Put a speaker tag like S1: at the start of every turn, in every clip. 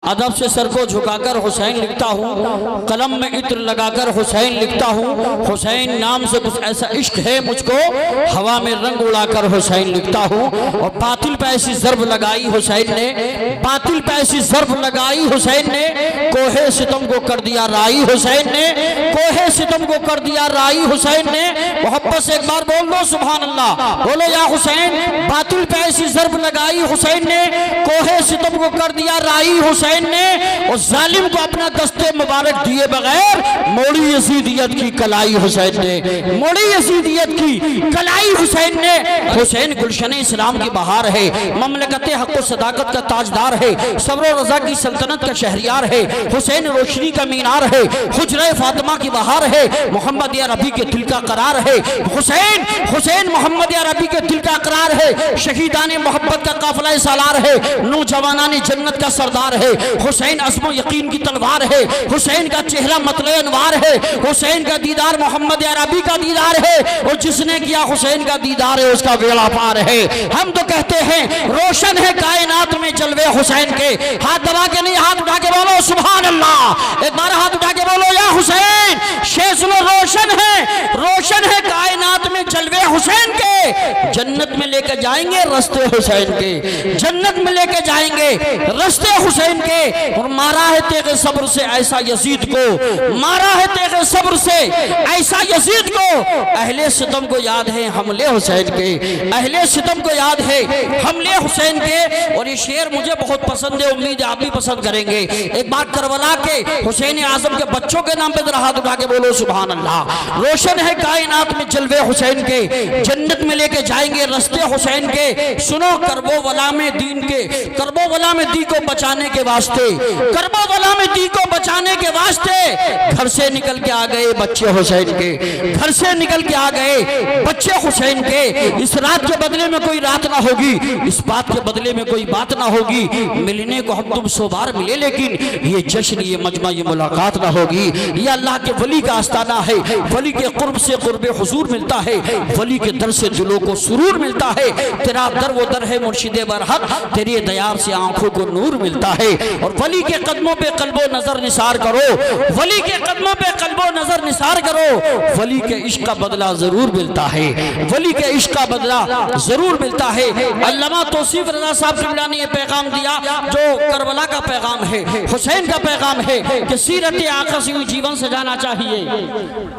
S1: अदब से सर को झुकाकर हुसैन लिखता हूँ, कलम में इत्र लगाकर हुसैन लिखता हूँ। हुसैन नाम से कुछ ऐसा इश्क है मुझको, हवा में रंग उड़ाकर हुसैन लिखता हूँ। और बातिल पे ऐसी ज़र्ब लगाई हुसैन ने, बातिल पे ऐसी ज़र्ब लगाई हुसैन ने, कोहे सितम को कर दिया राई हुसैन ने, कोहे सितम को कर दिया राई हुसैन ने। मोहब्बत से एक बार बोल दो सुभान अल्लाह, बोलो या हुसैन। बातिल पे ऐसी ज़र्ब लगाई हुसैन ने, कोहे सितम को कर दिया राई हुसैन ने। और जालिम को अपना दस्ते मुबारक दिए बगैर मोड़ी यजीदियत की कलाई हुसैन ने, मोड़ी यजीदियत की कलाई हुसैन ने। हुसैन गुलशन इस्लाम की बहार है, ममलकत हक़ व सदाकत का ताजदार है, सब्र व रज़ा की सल्तनत का शहरियार है। हुसैन रोशनी का मीनार है, हुजरा फातिमा की बहार है, मोहम्मद अरबी के दिल का करार है। हुसैन हुसैन मोहम्मद अरबी के दिल का करार है, शहीदान मोहब्बत का काफिला सालार है, नौजवानान जन्नत का सरदार है। हुसैन अज़्म यकीन की तलवार है, हुसैन का चेहरा मतले अनवार है, हुसैन का दीदार मोहम्मद अरबी का दीदार है। और जिसने किया हुसैन का दीदार है उसका बेड़ा पार है। हम तो कहते हैं रोशन है कायनात में जलवे हुसैन के। हाथ दबा के नहीं, हाथ उठा के बोलो सुभान अल्लाह। एक बार हाथ उठा के बोलो या हुसैन। शेषलो रोशन है कायनात में जलवे हुसैन के। जन्नत में लेके जाएंगे रस्ते हुसैन के, जन्नत में लेके जाएंगे रस्ते हुसैन के। और मारा है तेरे सब्र से ऐसा यजीद को, मारा है तेरे सब्र से ऐसा यजीद को। अहले सितम को याद है हमले हुसैन के, अहले सितम को याद है हमले हुसैन के। और ये शेर मुझे बहुत पसंद है, उम्मीद है आप भी पसंद करेंगे। एक बार करबला के हुसैन आजम के बच्चों के नाम पे जरा हाथ उठा के बोलो सुभान अल्लाह। रोशन है कायनात में जलवे हुसैन के, जन्नत में लेके जाएंगे रस्ते हुसैन के। सुनो करबो वला में दीन के, करबो वला में दी को बचाने के वास्ते, करबो वला में दी को बचाने के वास्ते घर से निकल के आ गए बच्चे हुसैन के, घर से निकल के आ गए बच्चे हुसैन के। इस रात के बदले में कोई रात ना होगी, इस बात के बदले में कोई बात ना होगी। मिलने को हम तुम 100 बार मिले लेकिन ये जश्न ये मजमा ये मुलाकात ना होगी। ये अल्लाह के वली का आस्ताना है, वली के कुर्ब से कुर्बे हुजूर मिलता है, वली के दर से दिलों को सुरूर मिलता है। तेरा दर वो दर है मुर्शिदे बरहक, तेरे दयार से आंखों को नूर मिलता है। और वली के कदमों पे कल्बो नजर निसार करो, वली के कदमों पे कल्बो नजर निसार करो। वली के इश्क का बदला जरूर मिलता है, वली के इश्क का बदला जरूर मिलता है। अल्लामा तौसीफ रज़ा साहब किबला ने ये पैगाम दिया जो करबला का पैगाम है, हुसैन का पैगाम है कि सीरत आका से जीवन सजाना चाहिए।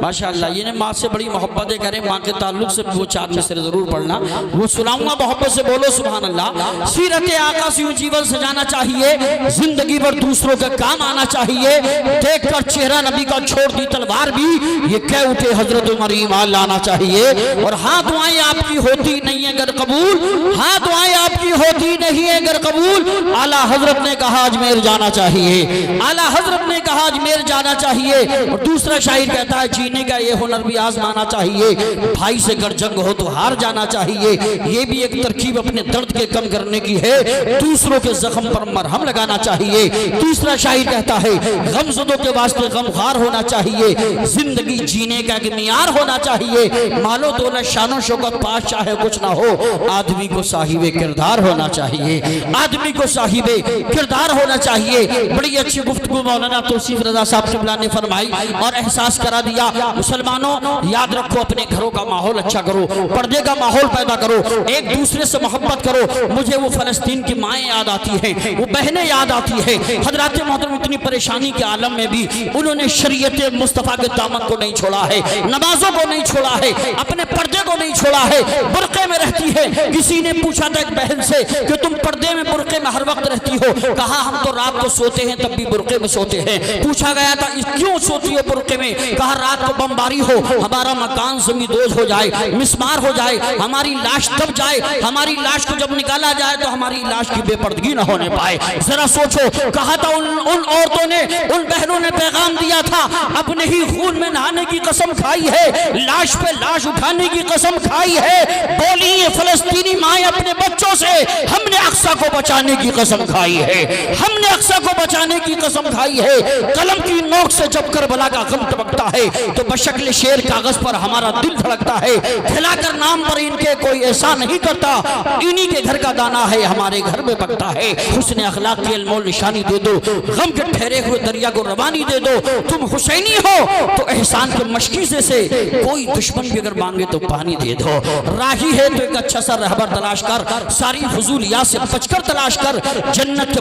S1: माशाअल्लाह, ये माँ से बड़ी मोहब्बतें करें, माँ के ताल्लुक से वो 4 मिसरे जरूर पढ़ना, वो सुनाऊंगा मोहब्बत से, बोलो सुभान अल्लाह। सीरत आका से जीवन सजाना चाहिए, जिंदगी भर दूसरों के काम आना चाहिए। देख कर चेहरा नबी का छोड़ दी तलवार भी, ये कह उठे हजरत उमर ईमान लाना चाहिए। और हाँ दुआएं आपकी होती नहीं है अगर कबूल, हाँ दुआएं आपकी होती नहीं है अगर कबूल। आला हजरत ने कहा अजमेर जाना चाहिए, आला हजरत ने कहा अजमेर जाना चाहिए। और दूसरा शायर कहता है जीने का ये हुनर भी आजमाना चाहिए, भाई से अगर जंग हो तो हार जाना चाहिए। ये भी एक तरकीब अपने दर्द के कम करने की है, दूसरों के जख्म पर मरहम लगाना चाहिए। तीसरा शायर कहता है गमज़दों के वास्ते गमखार होना चाहिए, जिंदगी जीने का एक मियार होना चाहिए। मालो दौलत शानो शौकत पास चाहे कुछ ना हो, आदमी को साहिबे किरदार होना चाहिए, आदमी को साहिबे किरदार होना चाहिए। बड़ी अच्छी गुफ्तगू मौलाना तौसीफ रज़ा साहब किबला ने फरमाई और एहसास करा दिया। मुसलमानों याद रखो, अपने घरों का माहौल अच्छा करो, पर्दे का माहौल पैदा करो, एक दूसरे से मोहब्बत करो। मुझे वो फलस्तीन की माएँ याद आती हैं, वो बहनें याद आती है। हजरात मोहतरम इतनी परेशानी के आलम में भी उन्होंने शरीयत मुस्तफ़ा के दामन को नहीं छोड़ा है, नमाजों को नहीं छोड़ा है, अपने पर्दे को नहीं छोड़ा है, बुर्के में रहती है। किसी ने पूछा था एक बहन से कि तुम पर्दे में बुर्के में हर वक्त रहती हो, कहा हम तो रात को सोते हैं तब भी बुर्के में सोते हैं। पूछा गया था क्यों सोती हो बुर्के में, कहा रात को बमबारी हो, हमारा मकान ज़मींदोज़ हो जाए, मिसमार हो जाए, हमारी लाश दब जाए, हमारी लाश को जब निकाला जाए तो हमारी लाश की बेपर्दगी न होने पाए। जरा सोचो, कहा था उन औरतों ने, उन बहनों ने पैगाम दिया था अपने ही खून में नहाने की कसम खाई है, लाश पे लाश उठाने की कसम खाई है। बोली ये फलस्तीनी माएँ अपने बच्चों से, हमने अक्सा को बचाने की कसम खाई है, हमने अक्सा को बचाने की कसम खाई है। कलम की नोक से जब करबला का गम टपकता है तो बशक्ल शेर कागज पर हमारा दिल धड़कता है। खिलाकर नाम पर इनके कोई ऐसा नहीं करता, इन्हीं के घर का दाना है हमारे घर में पकता है। हुस्न अखलाक की अनमोल निशानी दे दो, गम के ठहरे हुए दरिया को रवानी दे दो। तुम हुसैनी हो तो एहसान के मशकीज़े से कोई दुश्मन भी अगर मांगे तो पानी दे दो। राही है तो एक अच्छा सा रहबर तलाश कर, सारी फजूलियात से बचकर तलाश कर। जन्नत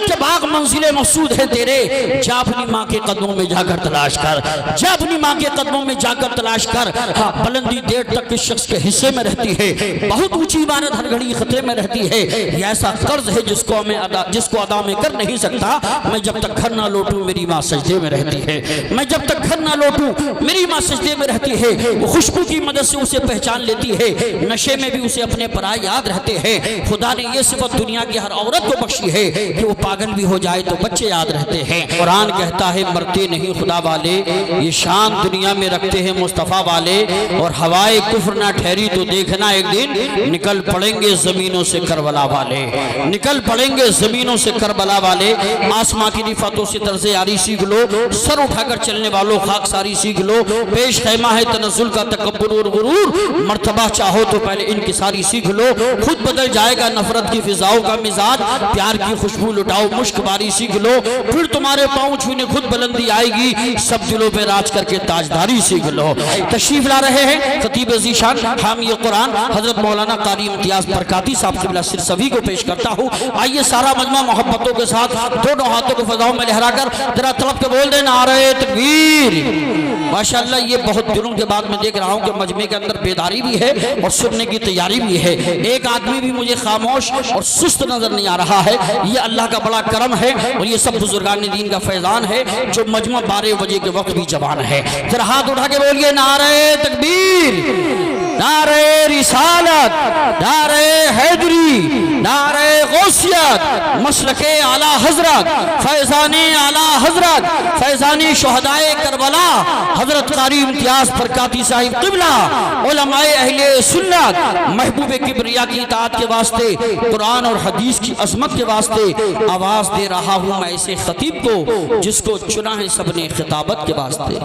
S1: के बाग मंजिले मकसूद है तेरे, जा अपनी माँ के कदमों में जाकर तलाश कर, जा अपनी माँ के कदमों में जाकर तलाश कर। हाँ, बुलंदी देर तक किस शख्स के हिस्से में रहती है, बहुत ऊंची इमारत हर घड़ी खतरे में रहती है। ये ऐसा कर्ज है जिसको अदा में कर नहीं सकता। मैं जब तक घर ना लौटूं मेरी माँ सजदे में रहती है, मैं जब तक घर ना लौटूं मेरी माँ सजदे में रहती है। वो खुशबू की मदद से उसे पहचान लेती है, नशे में भी उसे अपने पराए याद रहते हैं। खुदा ने ये सिफत दुनिया की हर औरत को बख्शी है कि वो पागल भी हो जाए तो बच्चे याद रहते हैं। कुरान कहता है मरते नहीं खुदा वाले, ये शान दुनिया में रखते हैं मुस्तफ़ा वाले। और हवाए कुफ्र ना ठहरी तो देखना एक दिन निकल पड़ेंगे जमीनों से करबला वाले, निकल पड़ेंगे जमीनों से करबला वाले। आसमां की रिफातों से तर्ज़ यारी सीख लो, सर उठाकर चलने वालों खाकसारी सीख लो। पेश खैमा है तनज़्ज़ुल का तकब्बुर और गुरूर, मर्तबा चाहो तो पहले इनकिसारी सीख लो। खुद बदल जाएगा नफरत की फिजाओं का मिजाज, प्यार की खुशबू लुटाओ मुश्कबारी सीख लो। फिर तुम्हारे पाँव छूने खुद बुलंदी आएगी, सब दिलों पे राज करके ताजदारी सीख लो। तशरीफ ला रहे हैं खतीब ज़ीशान हामी कुरान हजरत मौलाना कारी इम्तियाज बरकाती साहब क़िबला सिर सभी को पेश करता हूँ। आइए सारा मजमा मोहब्बतों के साथ दोनों हाथों को फजाओं में लहराकर जरा तलब के बोल दे नारे तकबीर। माशाअल्लाह, ये बहुत दिनों के बाद मैं देख रहा हूँ कि मजमे के अंदर बेदारी भी है और सुनने की तैयारी भी है। एक आदमी भी मुझे खामोश और सुस्त नजर नहीं आ रहा है। ये अल्लाह का बड़ा करम है और ये सब बुजुर्गान दीन का फैजान है जो मजमा 12 बजे के वक्त भी जवान है। जरा हाथ उठा के बोलिए नारे तकबीर, नारे रिसालत, नारे हैदरी, नारे गौसियत, मसलके आला हजरत, फैजाने आला हजरत, फैजाने शुहदाए करबला हजरत कारी इम्तियाज बरकाती साहिब क़िबला, उलमाए अहले सुन्नत, महबूब किबरिया की इताअत के वास्ते, कुरान और हदीस की अजमत के वास्ते आवाज दे रहा हूँ मैं ऐसे खतीब को जिसको चुना है सबने खिताबत के वास्ते।